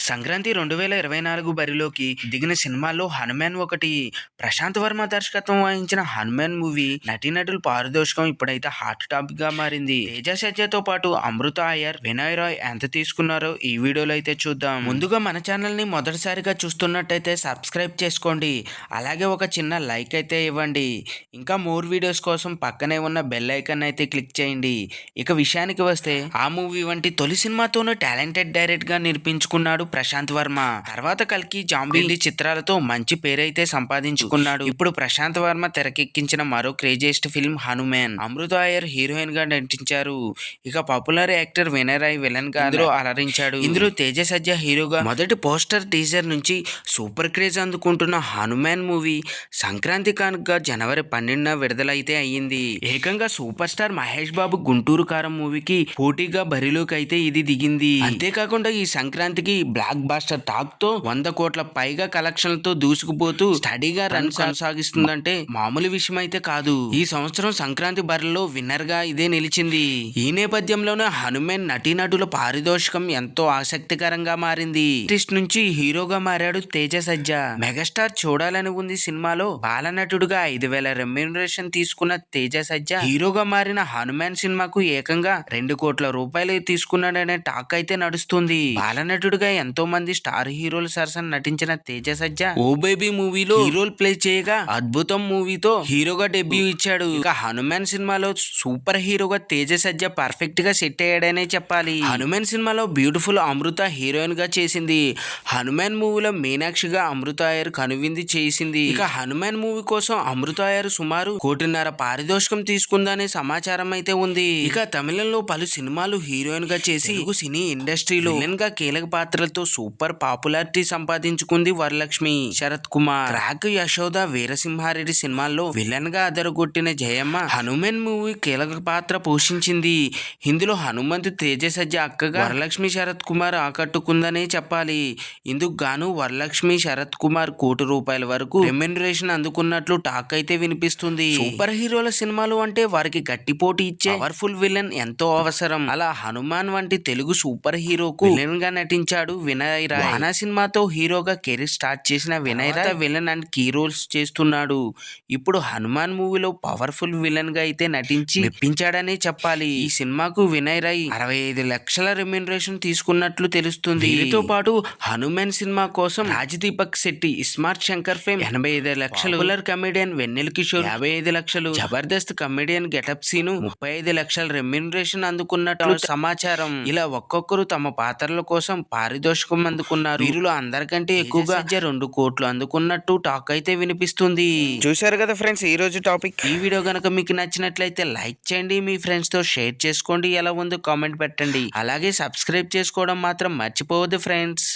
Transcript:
సంక్రాంతి 2024 బరిలోకి దిగిన సినిమాల్లో 'హనుమాన్' ఒకటి. ప్రశాంత్ వర్మ దర్శకత్వం వహించిన 'హనుమాన్' మూవీ నటీనటుల పారితోషికం ఇప్పుడైతే హాట్ టాపిక్ గా మారింది. తేజ సజ్జతో పాటు అమృత అయ్యర్, వినయ్ రాయ్ ఎంత తీసుకున్నారో ఈ వీడియోలో అయితే చూద్దాం. ముందుగా మన ఛానల్ ని మొదటిసారిగా చూస్తున్నట్టయితే సబ్స్క్రైబ్ చేసుకోండి. అలాగే ఒక చిన్న లైక్ అయితే ఇవ్వండి. ఇంకా మోర్ వీడియోస్ కోసం పక్కనే ఉన్న బెల్ ఐకాన్ అయితే క్లిక్ చేయండి. ఇక విషయానికి వస్తే ఆ మూవీ వంటి తొలి సినిమాతోనే టాలెంటెడ్ డైరెక్ట్ గా నిరూపించుకున్నాడు ప్రశాంత్ వర్మ. తర్వాత కల్కి, జాంబీ చిత్రాలతో మంచి పేరైతే సంపాదించుకున్నాడు. ఇప్పుడు ప్రశాంత్ వర్మ తెరకెక్కించిన మరో craziest film 'Hanuman'. Amritha Aiyer heroine గా నటించారు. ఇక popular actor Vinay Rai villain గా అలరించాడు. ఇందులో తేజ సజ్జా హీరోగా. మొదటి పోస్టర్ టీజర్ నుంచి సూపర్ క్రేజ్ అందుకుంటున్న 'హనుమాన్' మూవీ సంక్రాంతి కానుకగా జనవరి 12న విడుదలైతే అయ్యింది. ఏకంగా సూపర్ స్టార్ మహేష్ బాబు గుంటూరు కారం మూవీకి పోటీగా బరిలోకి అయితే ఇది దిగింది. అంతేకాకుండా ఈ సంక్రాంతికి బ్లాక్ బాస్టర్ టాక్ తో 100 కోట్ల పైగా కలెక్షన్లతో దూసుకుపోతూ స్టడీగా రన్ కొనసాగిస్తుందంటే మామూలు విషయం అయితే కాదు. ఈ సంవత్సరం సంక్రాంతి బరిలో విన్నర్ గా ఇదే నిలిచింది. ఈ నేపథ్యంలోనే 'హనుమాన్' నటీనటుల పారితోషికం ఎంతో ఆసక్తికరంగా మారింది. ఆర్టిస్ట్ నుంచి హీరోగా మారాడు తేజ సజ్జా. మెగాస్టార్ చూడాలని ఉంది సినిమాలో బాలనటుడుగా 5,000 రెమ్యూనరేషన్ తీసుకున్న తేజ సజ్జా హీరోగా మారిన 'హనుమాన్' సినిమాకు ఏకంగా 2 కోట్ల రూపాయలు తీసుకున్నాడనే టాక్ అయితే నడుస్తుంది. బాలనటుడుగా ఎంతో మంది స్టార్ హీరోలు సరసన నటించిన తేజ సజ్జా 'ఓ బేబీ' మూవీలో హీరోల్ ప్లే చేయగా అద్భుతం మూవీతో హీరోగా డెబ్యూ ఇచ్చాడు. ఇక 'హనుమాన్' సినిమాలో సూపర్ హీరోగా తేజ సజ్జా పర్ఫెక్ట్ గా సెట్ అయ్యాడనే చెప్పాలి. 'హనుమాన్' సినిమాలో బ్యూటిఫుల్ అమృత హీరోయిన్ గా చేసింది. 'హనుమాన్' మూవీలో మీనాక్షిగా అమృత అయ్యర్ కనువిందు చేసింది. ఇక 'హనుమాన్' మూవీ కోసం అమృత అయ్యర్ సుమారు 1.5 కోటి పారితోషికం తీసుకుందనే సమాచారం అయితే ఉంది. ఇక తమిళంలో పలు సినిమాలు హీరోయిన్ గా చేసి సినీ ఇండస్ట్రీలో విలన్ గా కీలక పాత్రలతో సూపర్ పాపులారిటీ సంపాదించుకుంది వరలక్ష్మి శరత్ కుమార్. క్రాక్, యశోద, వీరసింహారెడ్డి సినిమాల్లో విలన్ గా అదరగొట్టిన జయమ్మ 'హనుమాన్' మూవీ కీలక పాత్ర పోషించింది. ఇందులో హనుమంతు తేజ సజ్జా అక్కగా వరలక్ష్మి శరత్ కుమార్ ఆకట్టుకుందనే చెప్పాలి. ఇందుకు గాను వరలక్ష్మి శరత్ కుమార్ 1 కోటి రూపాయల వరకు రెమ్యూనరేషన్ అందుకున్నట్లు టాక్ అయితే వినిపిస్తుంది. సూపర్ హీరోల సినిమాలు అంటే వారికి గట్టి పోటీ ఇచ్చే పవర్ఫుల్ విలన్ ఎంతో అవసరం. అలా 'హనుమాన్' వంటి తెలుగు సూపర్ హీరోకు విలన్ గా నటించాడు వినయ్ రాయ్. 'వానా' సినిమాతో హీరోగా కెరీర్ స్టార్ట్ చేసిన Vinay Rai villain and key roles చేస్తున్నాడు. ఇప్పుడు 'హనుమాన్' మూవీలో పవర్ఫుల్ విలన్ గా అయితే నటించి మెప్పించాడనే చెప్పాలి. ఈ సినిమాకు వినయ్ రాయ్ 65 లక్షల రెమ్యూనరేషన్ తీసుకున్నట్లు తెలుస్తుంది. దీనితో పాటు 'హనుమాన్' సినిమా కోసం రాజదీపక్ శెట్టి, ఇస్మార్ట్ శంకర్ ఫేమ్ 85 లక్షలు, పాపులర్ కమెడియన్ వెన్నెల కిషోర్ 55 లక్షలు, జబర్దస్త్ కమెడియన్ గెటప్ సీను 35 లక్షల రెమ్యూనరేషన్ అందుకున్నట్లు సమాచారం. ఇలా ఒక్కొక్కరు తమ పాత్రల కోసం పారితోషికం అందుకున్నారు. వీరిలో అందరికంటే ఎక్కువగా 2 కోట్లు అందుకున్నట్టు టాక్ అయితే వినిపిస్తుంది. చూశారు కదా ఫ్రెండ్స్ ఈ రోజు టాపిక్. ఈ వీడియో గనక మీకు నచ్చినట్లయితే లైక్ చేయండి, మీ ఫ్రెండ్స్ తో షేర్ చేసుకోండి, ఎలా ఉందో కామెంట్ పెట్టండి. అలాగే సబ్స్క్రైబ్ చేసుకోవడం మాత్రం మర్చిపోవద్దు ఫ్రెండ్స్.